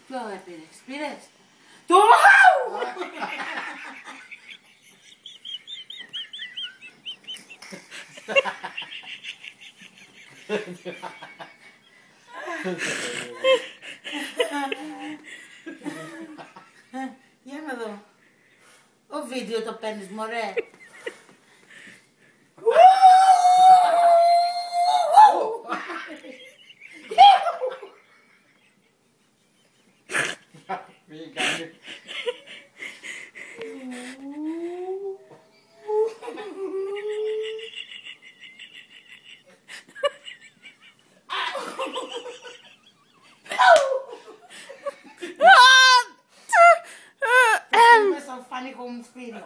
Ποιο πήρες. Το βάου! Για να δω. Ο βίντεο το παίρνεις μωρέ. Μέσα στο φανικό μου σπίτι.